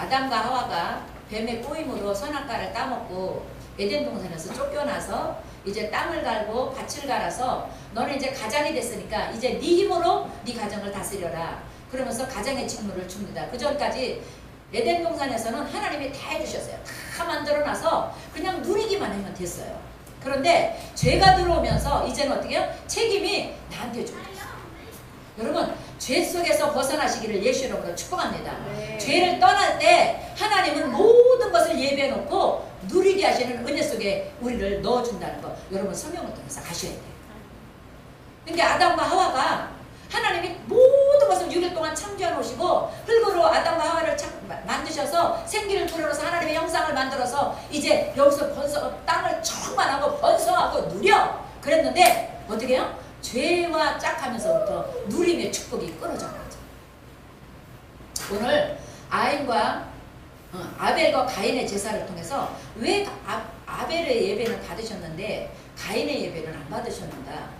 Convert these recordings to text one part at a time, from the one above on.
아담과 하와가 뱀의 꼬임으로 선악과를 따먹고 에덴 동산에서 쫓겨나서 이제 땅을 갈고 밭을 갈아서 너는 이제 가장이 됐으니까 이제 네 힘으로 네 가정을 다스려라. 그러면서 가장의 직무를 줍니다. 그 전까지 에덴 동산에서는 하나님이 다 해주셨어요. 다 만들어놔서 그냥 누리기만 하면 됐어요. 그런데 죄가 들어오면서 이제는 어떻게 해요? 책임이 나한테 줍니다. 여러분, 죄 속에서 벗어나시기를 예수 이름으로 축복합니다. 네. 죄를 떠날 때 하나님은 모든 것을 예배해놓고 누리게 하시는 은혜 속에 우리를 넣어준다는 거 여러분 성경을 통해서 아셔야 돼요. 그러니까 아담과 하와가 하나님이 모든 것을 6일 동안 창조해 놓으시고 흙으로 아담과 하와를 만드셔서 생기를 불어넣어서 하나님의 형상을 만들어서 이제 여기서 땅을 충만하고 번성하고 누려 그랬는데 어떻게 해요? 죄와 짝하면서부터 누림의 축복이 끊어져 버리죠. 오늘 아벨과 가인의 제사를 통해서 왜 아벨의 예배는 받으셨는데 가인의 예배는 안 받으셨는가?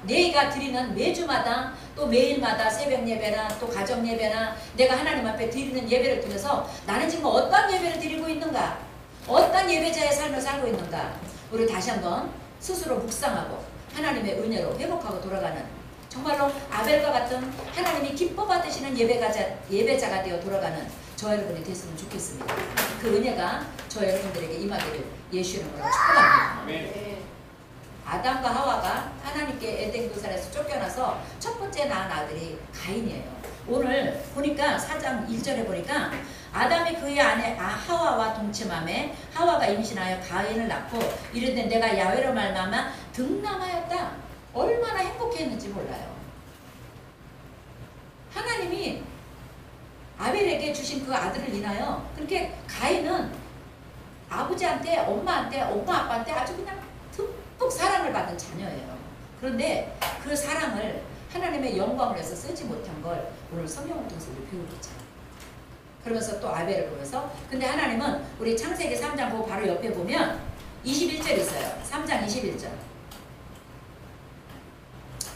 내가 드리는 매주마다 또 매일마다 새벽 예배나 또 가정 예배나 내가 하나님 앞에 드리는 예배를 통해서 나는 지금 어떤 예배를 드리고 있는가? 어떤 예배자의 삶을 살고 있는가? 우리 다시 한번 스스로 묵상하고 하나님의 은혜로 회복하고 돌아가는 정말로 아벨과 같은 하나님이 기뻐 받으시는 예배자가 되어 돌아가는 저 여러분이 됐으면 좋겠습니다. 그 은혜가 저 여러분들에게 임하기를 예수 이름으로 축복합니다. 네. 아담과 하와가 하나님께 에덴 동산에서 쫓겨나서 첫 번째 낳은 아들이 가인이에요. 오늘 보니까 4장 1절에 보니까 아담이 그의 아내 하와와 동침함에 하와가 임신하여 가인을 낳고 이르되 내가 야훼로 말미암아 득남하였다. 얼마나 행복했는지 몰라요. 하나님이 아벨에게 주신 그 아들을 인하여 그렇게 가인은 아버지한테 엄마 아빠한테 아주 그냥 듬뿍 사랑을 받은 자녀예요. 그런데 그 사랑을 하나님의 영광을 위해서 쓰지 못한 걸 오늘 성경을 통해서 우리 배우고 있잖아요. 그러면서 또 아벨을 보면서 근데 하나님은 우리 창세기 3장 보고 바로 옆에 보면 21절 있어요. 3장 21절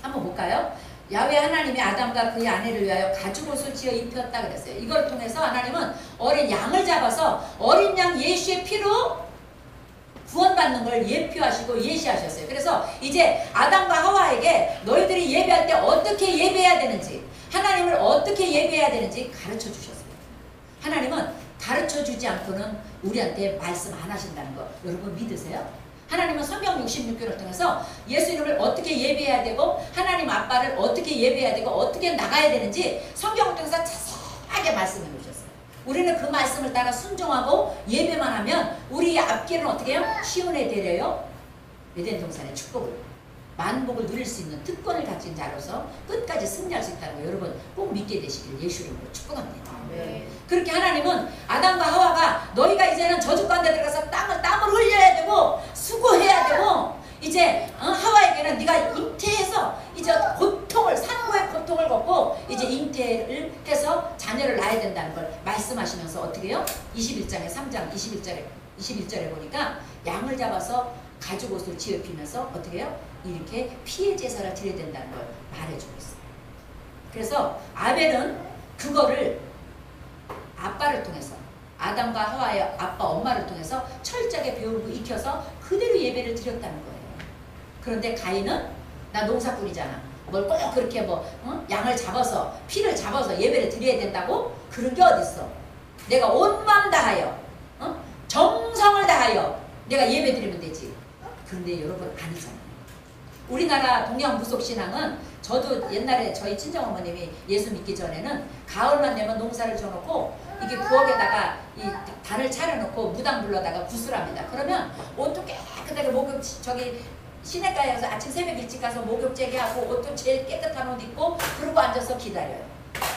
한번 볼까요? 야훼 하나님이 아담과 그의 아내를 위하여 가죽옷을 지어 입혔다 그랬어요. 이걸 통해서 하나님은 어린 양을 잡아서 어린 양 예수의 피로 구원받는 걸 예표하시고 예시하셨어요. 그래서 이제 아담과 하와에게 너희들이 예배할 때 어떻게 예배해야 되는지 하나님을 어떻게 예배해야 되는지 가르쳐 주셨어요. 하나님은 가르쳐 주지 않고는 우리한테 말씀 안 하신다는 거 여러분 믿으세요? 하나님은 성경 66교를 통해서 예수 이름을 어떻게 예배해야 되고 하나님 아빠를 어떻게 예배해야 되고 어떻게 나가야 되는지 성경을 통해서 자세하게 말씀해 주셨어요. 우리는 그 말씀을 따라 순종하고 예배만 하면 우리 앞길은 어떻게 해요? 시온에 데려요. 에덴 동산의 축복을 만복을 누릴 수 있는 특권을 가진 자로서 끝까지 승리할 수 있다는 거 여러분 꼭 믿게 되시길 예수 이름으로 축복합니다. 네. 그렇게 하나님은 아담과 하와가 너희가 이제는 저주 가운데 들어가서 땀을 흘려야 되고 수고해야 되고 이제 하와에게는 네가 잉태해서 이제 산고의 고통을 겪고 이제 잉태를 해서 자녀를 낳아야 된다는 걸 말씀하시면서 어떻게 해요? 21장에 3장 21절에 보니까 양을 잡아서 가죽옷을 지어피면서 어떻게 해요? 이렇게 피해 제사를 드려야 된다는 걸 말해주고 있어요. 그래서 아벨은 그거를 아빠를 통해서 아담과 하와의 아빠 엄마를 통해서 철저하게 배우고 익혀서 그대로 예배를 드렸다는 거예요. 그런데 가인은 나 농사꾼이잖아. 뭘 꼭 그렇게 양을 잡아서 피를 잡아서 예배를 드려야 된다고? 그런 게 어딨어. 내가 온 마음 다하여 정성을 다하여 내가 예배 드리면 되지. 그런데 여러분 아니잖아요. 우리나라 동양 무속신앙은 저도 옛날에 저희 친정어머님이 예수 믿기 전에는 가을만 되면 농사를 져놓고 이게 부엌에다가 이 단을 차려놓고 무당 불러다가 구슬합니다. 그러면 옷도 깨끗하게 시내가에서 아침 새벽 일찍 가서 목욕제기 하고 옷도 제일 깨끗한 옷 입고 그러고 앉아서 기다려요.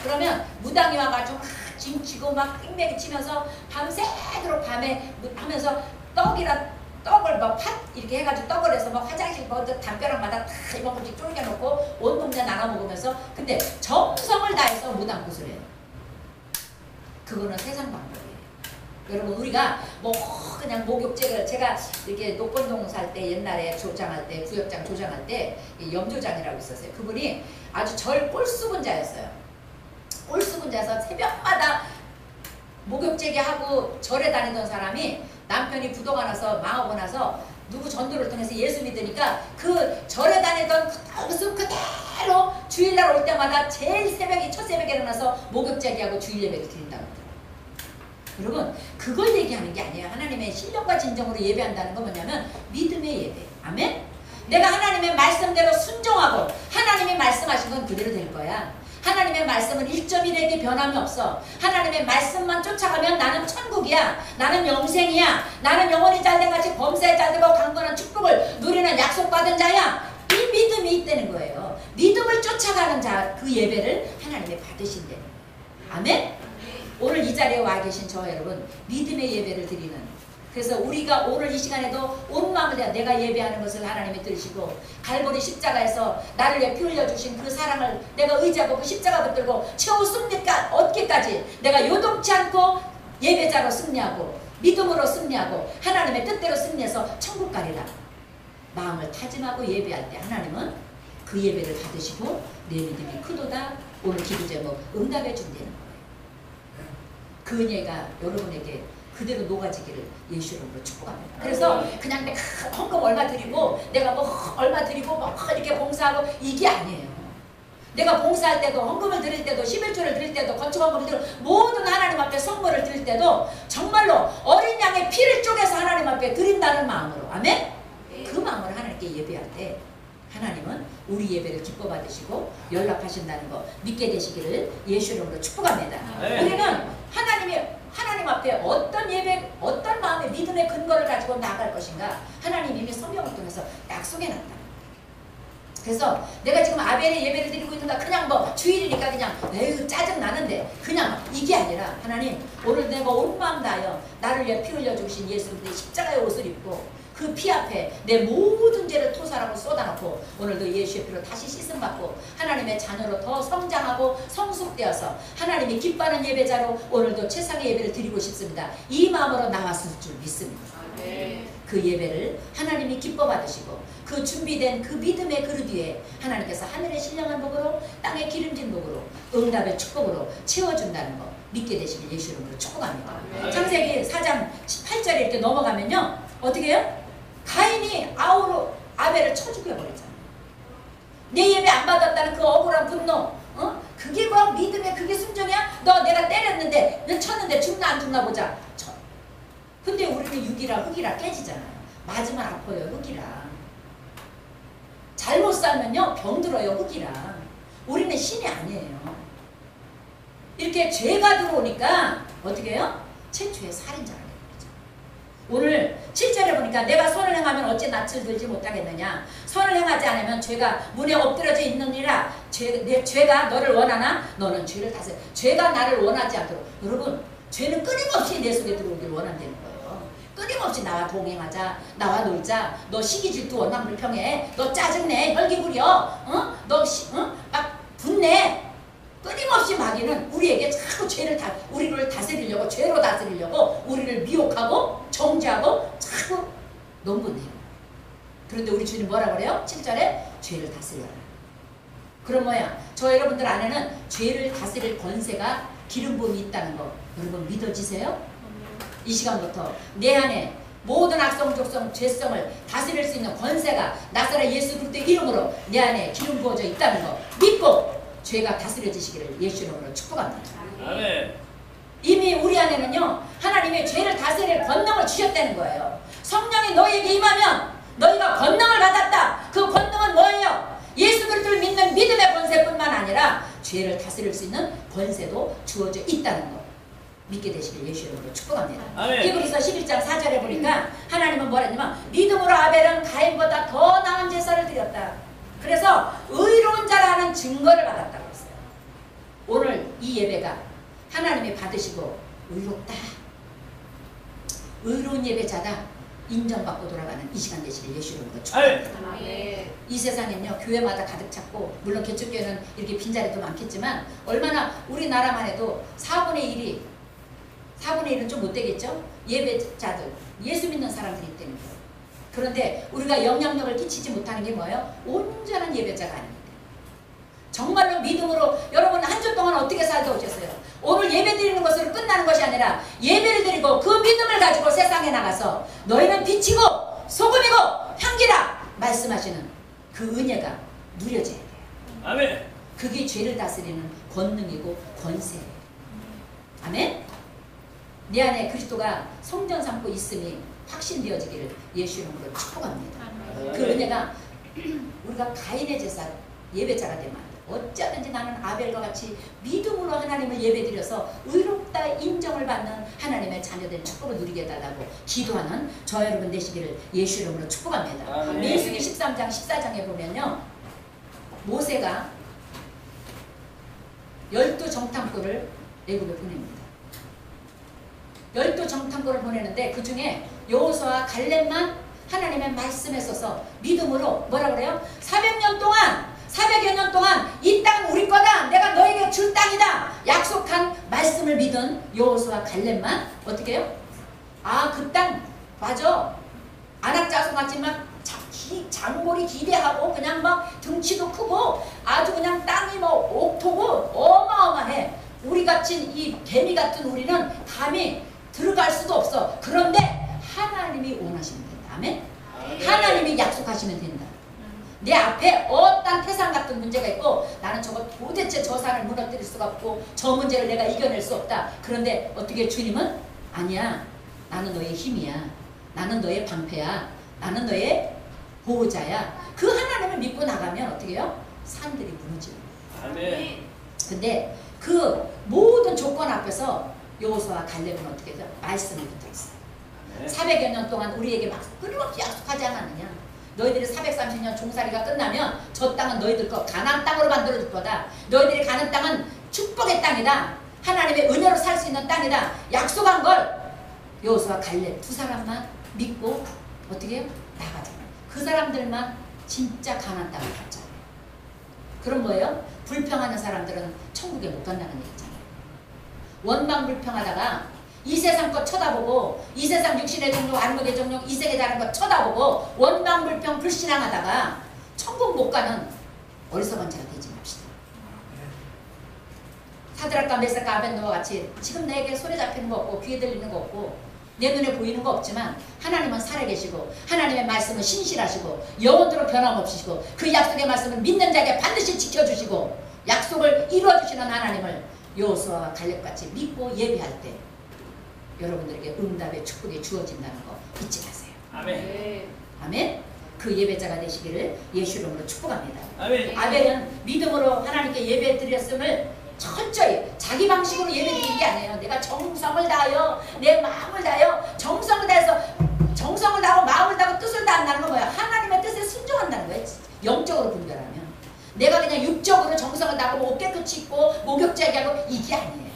그러면 무당이 와가지고 짐 지고 막 뺑뺑이 치면서 밤새도록 밤에 하면서 떡을 팥 이렇게 해가지고 떡을 해서 화장실 담벼락마다 다 이만큼씩 쪼개놓고 온 동네 나눠 먹으면서 근데 정성을 다해서 무당 구슬해요. 그거는 세상 방법이에요. 여러분 우리가 그냥 목욕제를 제가 이렇게 녹번동 살 때 옛날에 조장할 때 구역장 조장할 때 염조장이라고 있었어요. 그분이 아주 꼴수분자였어요. 꼴수분자여서 새벽마다 목욕 목욕제기하고 절에 다니던 사람이 남편이 부도가 나서 망하고 나서 누구 전도를 통해서 예수 믿으니까 그 절에 다니던 그 모습 그대로 주일날 올 때마다 제일 새벽에 첫 새벽에 일어나서 목욕제기하고 주일 예배를 드린다고 하더라고요. 여러분 그걸 얘기하는 게 아니에요. 하나님의 신령과 진정으로 예배한다는 건 뭐냐면 믿음의 예배. 아멘? 내가 하나님의 말씀대로 순종하고 하나님이 말씀하신 건 그대로 될 거야. 하나님의 말씀은 1.1핵이 변함이 없어. 하나님의 말씀만 쫓아가면 나는 천국이야. 나는 영생이야. 나는 영원히 잘된 같이 범사에 잘되고 강건한 축복을 누리는 약속받은 자야. 이 믿음이 있다는 거예요. 믿음을 쫓아가는 자, 그 예배를 하나님이 받으신대. 아멘? 오늘 이 자리에 와 계신 저 여러분 믿음의 예배를 드리는, 그래서 우리가 오늘 이 시간에도 온 마음을 다해 내가 예배하는 것을 하나님이 들으시고 갈보리 십자가에서 나를 위해 피 흘려주신 그 사랑을 내가 의지하고 그 십자가 붙들고 최후 승리 얻기까지 내가 요동치 않고 예배자로 승리하고 믿음으로 승리하고 하나님의 뜻대로 승리해서 천국 가리라. 마음을 다짐하고 예배할 때 하나님은 그 예배를 받으시고 내 믿음이 크도다. 오늘 기도 제목 응답해 준다는 거예요. 그 은혜가 여러분에게 그대로 녹아지기를 예수 이름으로 축복합니다. 그래서 그냥 내가 헌금 얼마 드리고 내가 뭐 얼마 드리고 뭐 이렇게 봉사하고 이게 아니에요. 내가 봉사할 때도 헌금을 드릴 때도 11조를 드릴 때도 건축헌금을 드리고 모든 하나님 앞에 선물을 드릴 때도 정말로 어린 양의 피를 쪼개서 하나님 앞에 드린다는 마음으로. 아멘? 그 마음으로 하나님께 예배할 때 하나님은 우리 예배를 기뻐 받으시고 연락하신다는 거 믿게 되시기를 예수 이름으로 축복합니다. 우리는 하나님 앞에 어떤 예배, 어떤 마음의 믿음의 근거를 가지고 나아갈 것인가 하나님 이미 성경을 통해서 약속해놨다. 그래서 내가 지금 아벨의 예배를 드리고 있는가 그냥 뭐 주일이니까 그냥 에휴 짜증나는데 그냥 이게 아니라 하나님 오늘 내가 온 마음 다하여 나를 위해 피 흘려주신 예수 그리스도의 십자가의 옷을 입고 그 피 앞에 내 모든 죄를 토살하고 쏟아놓고 오늘도 예수의 피로 다시 씻음받고 하나님의 자녀로 더 성장하고 성숙되어서 하나님이 기뻐하는 예배자로 오늘도 최상의 예배를 드리고 싶습니다. 이 마음으로 나왔을 줄 믿습니다. 그 예배를 하나님이 기뻐 받으시고 그 준비된 그 믿음의 그릇 위에 하나님께서 하늘의 신령한 복으로 땅의 기름진 복으로 응답의 축복으로 채워준다는 거 믿게 되시길 예수 이름으로 축복합니다. 창세기 4장 18절에 이렇게 넘어가면요 어떻게 해요? 가인이 아벨을 쳐 죽여버렸잖아요. 내 예배 안 받았다는 그 억울한 분노, 그게 뭐 믿음의 그게 순종이야? 너 내가 때렸는데 너 쳤는데 죽나 안 죽나 보자. 근데 우리는 육이라 흙이라 깨지잖아요. 맞으면 아파요. 흙이라. 잘못 살면요 병들어요. 흙이라. 우리는 신이 아니에요. 이렇게 죄가 들어오니까 어떻게 해요? 최초의 살인자가 되는 거죠. 오늘 7절에 보니까 내가 선을 행하면 어찌 낯을 들지 못하겠느냐. 선을 행하지 않으면 죄가 문에 엎드려져 있느니라. 내 죄가 너를 원하나 너는 죄를 다스려. 죄가 나를 원하지 않도록. 여러분 죄는 끊임없이 내 속에 들어오길 원한다는 거예요. 끊임없이 나와 동행하자, 나와 놀자, 너 시기 질투 원망 불평해, 너 짜증내, 혈기 부려, 막 분내. 끊임없이 마귀는 우리에게 자꾸 우리를 다스리려고, 죄로 다스리려고 우리를 미혹하고 정죄하고 자꾸 농분해요. 그런데 우리 주님 뭐라 그래요? 7절에 죄를 다스려라. 그럼 뭐야? 저 여러분들 안에는 죄를 다스릴 권세가 기름 부음이 있다는 거 여러분 믿어지세요? 이 시간부터 내 안에 모든 악성, 족성, 죄성을 다스릴 수 있는 권세가 나사렛 예수 그리스도의 이름으로 내 안에 기름 부어져 있다는 거 믿고 죄가 다스려지시기를 예수 이름으로 축복합니다. 아멘. 이미 우리 안에는요 하나님의 죄를 다스릴 권능을 주셨다는 거예요. 성령이 너희에게 임하면 너희가 권능을 받았다. 그 권능은 뭐예요? 예수 그리스도를 믿는 믿음의 권세뿐만 아니라 죄를 다스릴 수 있는 권세도 주어져 있다는 거 믿게 되시길 예수 이름으로 축복합니다. 히브리서 11장 4절에 보니까 하나님은 뭐라 했냐면 믿음으로 아벨은 가인보다 더 나은 제사를 드렸다. 그래서 의로운 자라는 증거를 받았다고 했어요. 오늘 이 예배가 하나님이 받으시고 의롭다, 의로운 예배자다 인정받고 돌아가는 이 시간 되시길 예수 이름으로 축복합니다. 이 세상엔요 교회마다 가득 찼고 물론 개척교회는 이렇게 빈자리도 많겠지만 얼마나 우리나라만 해도 4분의 1은 좀 못되겠죠? 예배자들, 예수 믿는 사람들이 있다는 거예요. 그런데 우리가 영향력을 끼치지 못하는 게 뭐예요? 온전한 예배자가 아닙니다. 정말로 믿음으로 여러분 한 주 동안 어떻게 살다 오셨어요? 오늘 예배 드리는 것으로 끝나는 것이 아니라 아니라 예배를 드리고 그 믿음을 가지고 세상에 나가서 너희는 빛이고 소금이고 향기라 말씀하시는 그 은혜가 누려져야 돼요. 아멘. 그게 죄를 다스리는 권능이고 권세예요. 아멘. 내 안에 그리스도가 성전 삼고 있음이 확신되어지기를 예수 이름으로 축복합니다. 그 은혜가 우리가 가인의 제사 예배자가 되면 안 돼. 어쩌든지 나는 아벨과 같이 믿음으로 하나님을 예배드려서 의롭다 인정을 받는 하나님의 자녀된 축복을 누리게 해달라고 기도하는 저 여러분 되시기를 예수 이름으로 축복합니다. 민수기 13장 14장에 보면요, 모세가 12정탐꾼을 애굽에 보냅니다. 12정탐꾼을 보내는데 그 중에 여호수아와 갈렙만 하나님의 말씀에 서서 믿음으로 뭐라 그래요? 400년 동안 400여 년 동안 이 땅은 우리 거다, 내가 너에게 줄 땅이다 약속한 말씀을 믿은 여호수아와 갈렙만 어떻게 해요? 아, 그 땅 맞아, 안악자손 같이 막 장골이 기대하고 그냥 막 등치도 크고 아주 그냥 땅이 뭐 옥토고 어마어마해. 우리 같은 이 개미 같은 우리는 감히 들어갈 수도 없어. 그런데 하나님이 원하시면 된다. 아멘? 하나님이 약속하시면 된다. 내 앞에 어떤 태산 같은 문제가 있고 나는 저거 도대체 저 산을 무너뜨릴 수가 없고 저 문제를 내가 이겨낼 수 없다. 그런데 어떻게 주님은 아니야, 나는 너의 힘이야, 나는 너의 방패야, 나는 너의 보호자야. 그 하나님을 믿고 나가면 어떻게 해요? 산들이 무너지는 거예요. 아멘. 근데 그 모든 조건 앞에서 여호수아와 갈렙은 어떻게 해서 말씀을 붙어있어요. 400여 년 동안 우리에게 막 끊임없이 약속하지 않았느냐. 너희들이 430년 종살이가 끝나면 저 땅은 너희들 거 가나안 땅으로 만들어줄 거다. 너희들이 가는 땅은 축복의 땅이다. 하나님의 은혜로 살 수 있는 땅이다. 약속한 걸 여호수아와 갈렙 두 사람만 믿고 어떻게 해요? 나가잖아요. 그 사람들만 진짜 가나안 땅을 갔잖아요. 그럼 뭐예요? 불평하는 사람들은 천국에 못 간다는 얘기잖아요. 원망불평하다가 이 세상 것 쳐다보고 이 세상 육신의 종족, 안목의 종족, 이세계 다른 것 쳐다보고 원망불평 불신앙하다가 천국 못 가는 어리석은 자가 되지 맙시다. 사드락과 메삭과 아벤노와 같이 지금 내게 손에 잡히는 거 없고 귀에 들리는 거 없고 내 눈에 보이는 거 없지만 하나님은 살아계시고 하나님의 말씀은 신실하시고 영원토록 변함없으시고 그 약속의 말씀을 믿는 자에게 반드시 지켜주시고 약속을 이루어주시는 하나님을 여호수아와 갈렙같이 믿고 예배할 때 여러분들에게 응답의 축복이 주어진다는 거 잊지 마세요. 아멘. 아멘. 그 예배자가 되시기를 예수 이름으로 축복합니다. 아멘. 아벨은 믿음으로 하나님께 예배 드렸음을 철저히 자기 방식으로 예배 드린 게 아니에요. 내가 정성을 다하여 내 마음을 다하여 정성을 다해서 정성을 다하고 마음을 다하고 뜻을 다한다는 건 뭐야? 하나님의 뜻에 순종한다는 거예요. 영적으로 분별하면 내가 그냥 육적으로 정성을 다하고 옷 깨끗이 입고 목욕제하게 하고 이게 아니에요.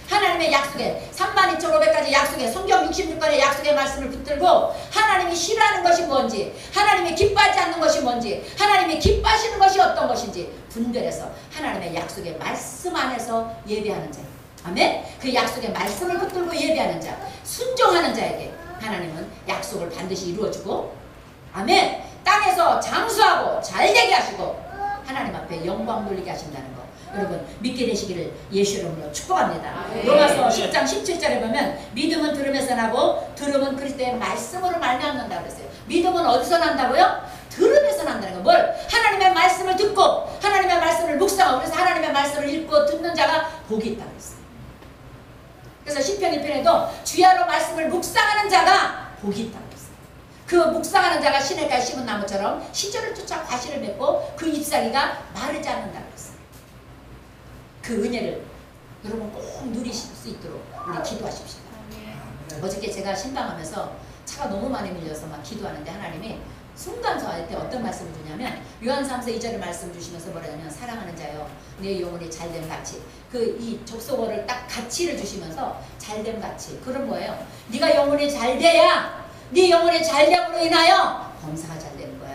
하나님의 약속에 32,500가지 약속에 성경 66권의 약속의 말씀을 붙들고 하나님이 싫어하는 것이 뭔지, 하나님이 기뻐하지 않는 것이 뭔지, 하나님이 기뻐하시는 것이 어떤 것인지 분별해서 하나님의 약속의 말씀 안에서 예배하는 자, 아멘. 그 약속의 말씀을 붙들고 예배하는 자, 순종하는 자에게 하나님은 약속을 반드시 이루어주고, 아멘. 땅에서 장수하고 잘되게 하시고 하나님 앞에 영광 돌리게 하신다는 거 여러분 믿게 되시기를 예수 이름으로 축복합니다. 로마서 10장 17절에 보면 믿음은 들음에서 나고 들음은 그리스도의 말씀으로 말미암는다고 그랬어요. 믿음은 어디서 난다고요? 들음에서 난다는 거. 뭘? 하나님의 말씀을 듣고 하나님의 말씀을 묵상하고, 그래서 하나님의 말씀을 읽고 듣는 자가 복이 있다고 그랬어요. 그래서 시편 1편에도 주야로 말씀을 묵상하는 자가 복이 있다고 그랬어요. 그 묵상하는 자가 시냇가에 심은 나무처럼 시절을 쫓아 과실을 맺고 그 잎사귀가 마르지 않는다고 그랬어요. 그 은혜를 여러분 꼭 누리실 수 있도록 우리 기도하십시다. 어저께 제가 신방하면서 차가 너무 많이 밀려서 막 기도하는데 하나님이 순간 저한테 어떤 말씀을 주냐면 요한 3서 2절의 말씀을 주시면서 뭐라냐면 사랑하는 자여 내 영혼이 잘됨 같이, 그 이 접속어를 딱 가치를 주시면서 잘됨 같이. 그럼 뭐예요? 네가 영혼이 잘 돼야 네 영혼이 잘됨으로 인하여 범사가 잘 되는 거야.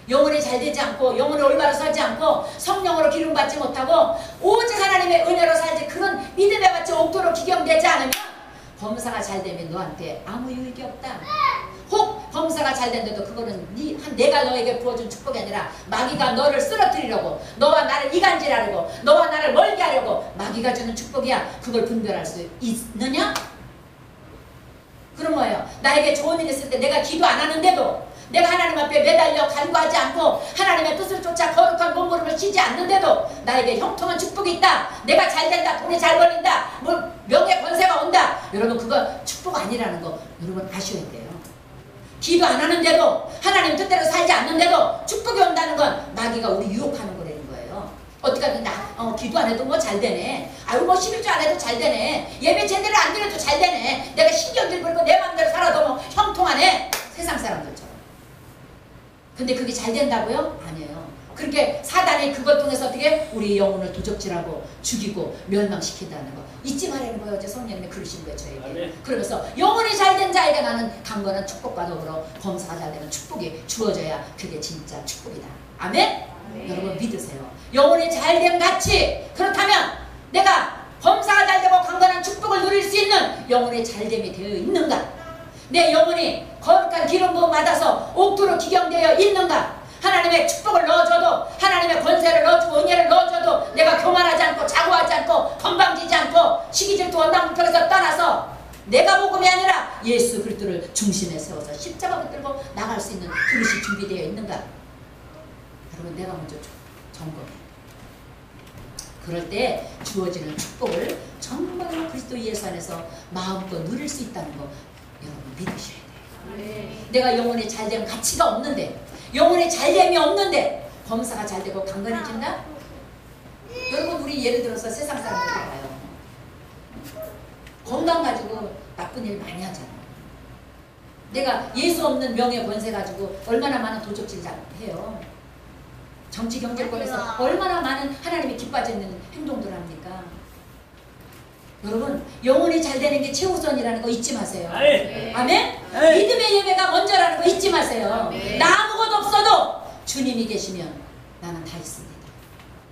영혼이 잘 되지 않고 영혼이 올바로 살지 않고 성령으로 기름받지 못하고 오직 하나님의 은혜로 살지 그런 믿음의 밭에 옥도로 기경되지 않으면 범사가 잘 되면 너한테 아무 유익이 없다. 혹 범사가 잘 된데도 그거는 내가 너에게 부어준 축복이 아니라 마귀가 너를 쓰러뜨리려고, 너와 나를 이간질하려고, 너와 나를 멀게 하려고 마귀가 주는 축복이야. 그걸 분별할 수 있느냐? 그럼 뭐예요? 나에게 좋은 일 있을 때 내가 기도 안 하는데도, 내가 하나님 앞에 매달려 간구하지 않고 하나님의 뜻을 쫓아 거룩한 몸부림을 쉬지 않는데도 나에게 형통한 축복이 있다. 내가 잘 된다. 돈이 잘 벌린다. 뭐 명예 권세가 온다. 여러분 그거 축복 아니라는 거 여러분 아셔야 돼요. 기도 안 하는데도, 하나님 뜻대로 살지 않는데도 축복이 온다는 건 마귀가 우리 유혹하는 거라는 거예요. 어떻게 하든 기도 안 해도 뭐 잘 되네. 아유 뭐 11조 안 해도 잘 되네. 예배 제대로 안 드려도 잘 되네. 내가 신경질 부리고 내 마음대로 살아도 뭐 형통하네. 세상 사람들처럼. 근데 그게 잘 된다고요? 아니에요. 그렇게 사단이 그걸 통해서 어떻게 우리 영혼을 도적질하고 죽이고 멸망시킨다는 거 잊지 말라는 거예요. 어제 성령님이 그러신 거예요 저에게. 아멘. 그러면서 영혼이 잘된 자에게 나는 강건한 축복과 더불어 범사가 잘되면 축복이 주어져야 그게 진짜 축복이다. 아멘? 아멘. 여러분 믿으세요. 영혼이 잘됨 같이, 그렇다면 내가 범사가 잘되고 강건한 축복을 누릴 수 있는 영혼의 잘됨이 되어 있는가? 내 영혼이 거룩한 기름 부음 받아서 옥토로 기경되어 있는가? 하나님의 축복을 넣어줘도, 하나님의 권세를 넣어주고 은혜를 넣어줘도 내가 교만하지 않고 자고하지 않고 건방지지 않고 시기질투 원망불평에서 떠나서 내가 복음이 아니라 예수 그리스도를 중심에 세워서 십자가 붙들고 나갈 수 있는 그릇이 준비되어 있는가? 여러분 내가 먼저 점검해. 그럴 때 주어지는 축복을 정말로 그리스도 예수 안에서 마음껏 누릴 수 있다는 거 여러분 믿으셔야 돼요. 네. 내가 영혼이 잘되면 가치가 없는데, 영혼이 잘됨이 없는데 범사가 잘되고 강건해진다? 여러분 우리 예를 들어서 세상 사람들 봐요. 건강 가지고 나쁜 일 많이 하잖아. 내가 예수 없는 명예 권세 가지고 얼마나 많은 도적질 해요. 정치 경제권에서 얼마나 많은 하나님이 기뻐지는 행동들 합니까? 여러분 영혼이 잘 되는 게 최우선이라는 거 잊지 마세요. 네. 아멘? 네. 믿음의 예배가 먼저라는 거 잊지 마세요. 네. 나 아무것도 없어도 주님이 계시면 나는 다 있습니다.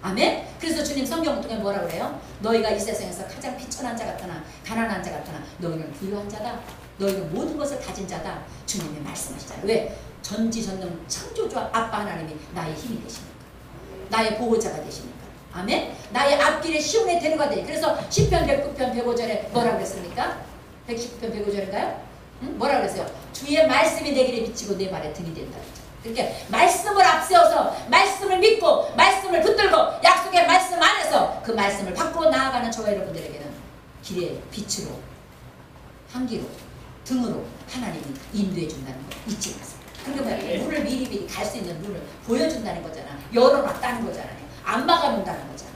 아멘? 그래서 주님 성경 통해 뭐라 그래요? 너희가 이 세상에서 가장 비천한 자 같으나 가난한 자 같으나 너희는 부유한 자다. 너희는 모든 것을 가진 자다. 주님이 말씀하시잖아요. 왜? 전지전능 창조주 아빠 하나님이 나의 힘이 되십니까? 나의 보호자가 되십니까? 아멘? 나의 앞길에 시온의 대로가 되니. 그래서 10편 109편 105절에 뭐라고 그랬습니까? 119편 105절인가요? 응? 뭐라고 그랬어요? 주의 말씀이 내 길에 비치고 내 발에 등이 된다. 그렇게 말씀을 앞세워서 말씀을 믿고 말씀을 붙들고 약속의 말씀 안에서 그 말씀을 받고 나아가는 저와 여러분들에게는 길의 빛으로, 향기로, 등으로 하나님이 인도해 준다는 거 잊지 마세요. 그러니까 문을 미리미리 갈 수 있는 문을 보여준다는 거잖아. 열어놨다는 거잖아요. 안 막아놓는다는 거잖아요.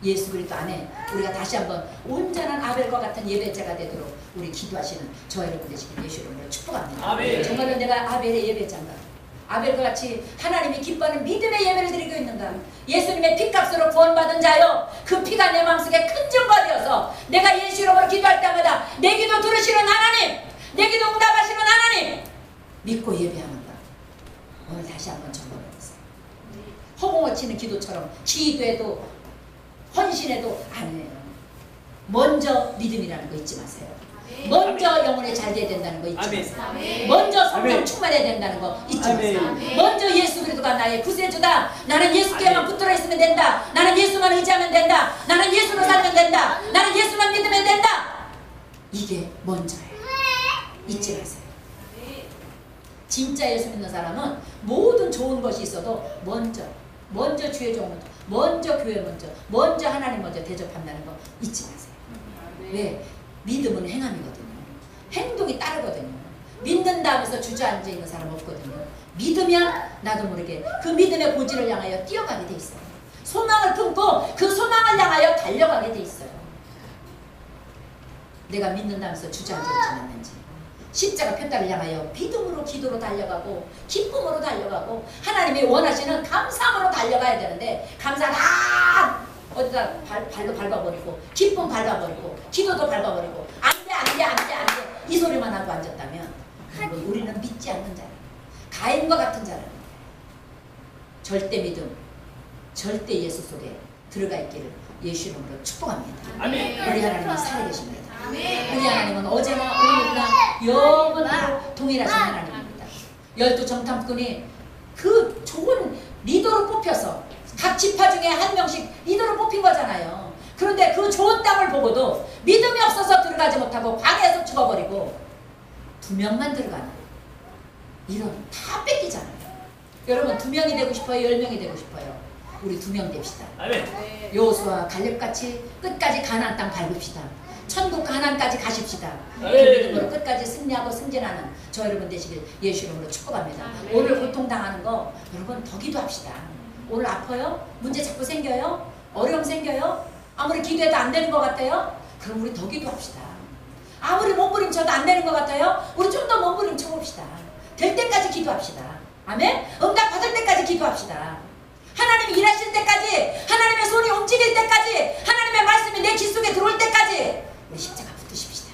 예수 그리스도 안에 우리가 다시 한번 온전한 아벨과 같은 예배자가 되도록 우리 기도하시는 저 여러분 되시길 예수 이름으로 축복합니다. 아멘. 정말로 내가 아벨의 예배자인가? 아벨과 같이 하나님이 기뻐하는 믿음의 예배를 드리고 있는가? 예수님의 피값으로 구원받은 자요, 그 피가 내 마음속에 큰 증거가 되어서 내가 예수 이름으로 기도할 때마다 내 기도 들으시는 하나님, 내 기도 응답하시는 하나님 믿고 예배하는가? 오늘 다시 한번 점검해보세요. 허공을 치는 기도처럼 기도해도 헌신해도 아니에요. 먼저 믿음이라는 거 잊지 마세요. 먼저 영혼에 잘 돼야 된다는 거 잊지 마세요. 먼저 성령 충만해야 된다는 거 잊지 마세요. 먼저 예수 그리스도가 나의 구세주다. 나는 예수께만 붙들어 있으면 된다. 나는 예수만 의지하면 된다. 나는 예수로 살면 된다. 나는 예수만 믿으면 된다. 이게 먼저예요. 잊지 마세요. 진짜 예수 믿는 사람은 모든 좋은 것이 있어도 먼저 주의 종 먼저 교회 먼저 하나님 먼저 대접한다는 거 잊지 마세요. 왜? 믿음은 행함이거든요. 행동이 따르거든요. 믿는다 하면서 주저앉아 있는 사람 없거든요. 믿으면 나도 모르게 그 믿음의 고지를 향하여 뛰어가게 돼 있어요. 소망을 품고 그 소망을 향하여 달려가게 돼 있어요. 내가 믿는다 하면서 주저앉아 있지 않는지, 십자가 편달을 향하여 믿음으로 기도로 달려가고 기쁨으로 달려가고 하나님이 원하시는 감사함으로 달려가야 되는데 감사가 어디다 발로 밟아버리고 기쁨 밟아버리고 기도도 밟아버리고 안돼 이 소리만 하고 앉았다면 우리는 믿지 않는 자라, 가인과 같은 자라. 절대 믿음, 절대 예수 속에 들어가 있기를 예수 이름으로 축복합니다. 아멘. 우리 하나님이 살아계십니다. 우리 하나님은 어제나 오늘이나 영원토록 동일하신 하나님입니다. 12정탐꾼이 그 좋은 리더로 뽑혀서 각 지파 중에 한 명씩 리더로 뽑힌 거잖아요. 그런데 그 좋은 땅을 보고도 믿음이 없어서 들어가지 못하고 광야에서 죽어버리고 2명만 들어가는 이런 다 뺏기잖아요. 여러분 2명이 되고 싶어요? 10명이 되고 싶어요? 우리 2명 됩시다. 여호수아 갈렙같이 끝까지 가나안 땅 밟읍시다. 천국 가나안까지 가십시다. 그 믿음으로 끝까지 승리하고 승진하는 저 여러분 되시길 예수 이름으로 축복합니다. 오늘 고통당하는 거 여러분 더 기도합시다. 오늘 아파요? 문제 자꾸 생겨요? 어려움 생겨요? 아무리 기도해도 안 되는 것 같아요? 그럼 우리 더 기도합시다. 아무리 몸부림쳐도 안 되는 것 같아요? 우리 좀 더 몸부림쳐 봅시다. 될 때까지 기도합시다. 아멘? 응답 받을 때까지 기도합시다. 하나님이 일하실 때까지, 하나님의 손이 움직일 때까지, 하나님의 말씀이 내 귀 속에 들어올 때까지 우리 십자가 붙으십시다.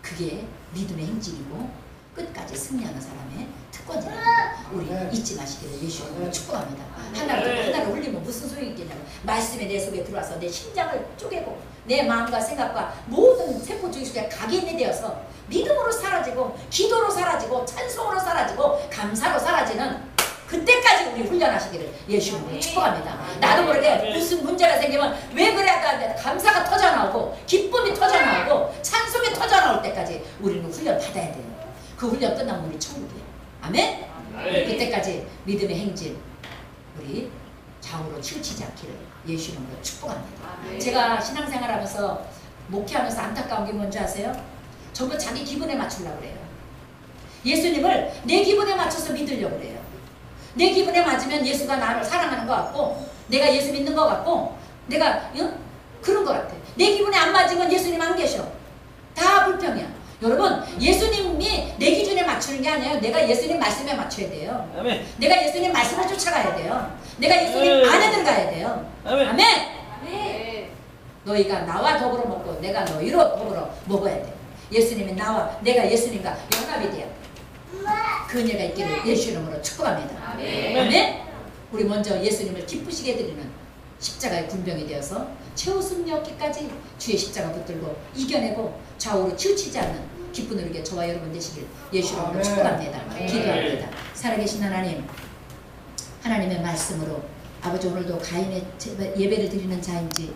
그게 믿음의 행진이고 끝까지 승리하는 사람의 특권이랍니다. 우리 잊지 마시기를 예수님으로 축복합니다. 하나를 흘리면 무슨 소용이 있겠냐고. 말씀이 내 속에 들어와서 내 심장을 쪼개고 내 마음과 생각과 모든 세포 주기 속에 각인이 되어서 믿음으로 사라지고 기도로 사라지고 찬송으로 사라지고 감사로 사라지는 그때까지 우리 훈련하시기를 예수님으로 축복합니다. 나도 모르게 무슨 문제가 생기면 왜 그래야 되는데 감사가 터져나오고 기쁨이 터져나오고 찬송이 터져나올 때까지 우리는 훈련 받아야 돼요. 그 훈련 끝나면 우리 천국이에요. 아멘? 그때까지 믿음의 행진 우리 좌우로 치우치지 않기를 예수 이름으로 축복합니다. 제가 신앙생활하면서 목회하면서 안타까운 게 뭔지 아세요? 전부 자기 기분에 맞추려고 그래요. 예수님을 내 기분에 맞춰서 믿으려고 그래요. 내 기분에 맞으면 예수가 나를 사랑하는 것 같고 내가 예수 믿는 것 같고 내가 그런 것 같아. 내 기분에 안 맞으면 예수님 안 계셔. 다 불평이야. 여러분 예수님이 내 기준에 맞추는 게 아니에요. 내가 예수님 말씀에 맞춰야 돼요. 아멘. 내가 예수님 말씀을 쫓아가야 돼요. 내가 예수님 안에 들어가야 돼요. 아멘. 아멘. 너희가 나와 더불어 먹고 내가 너희로 더불어 먹어야 돼. 예수님이 나와 내가 예수님과 연합이 돼요. 그 은혜가 있기를 예수 이름으로 축복합니다. 아멘. 아멘. 우리 먼저 예수님을 기쁘시게 드리는 십자가의 군병이 되어서 최후 승리 얻기까지 주의 십자가 붙들고 이겨내고 좌우로 치우치지 않는 기쁜 누리게 저와 여러분 되시길 예수 이름으로 축복합니다. 기도합니다. 살아계신 하나님, 하나님의 말씀으로 아버지 오늘도 가인의 예배를 드리는 자인지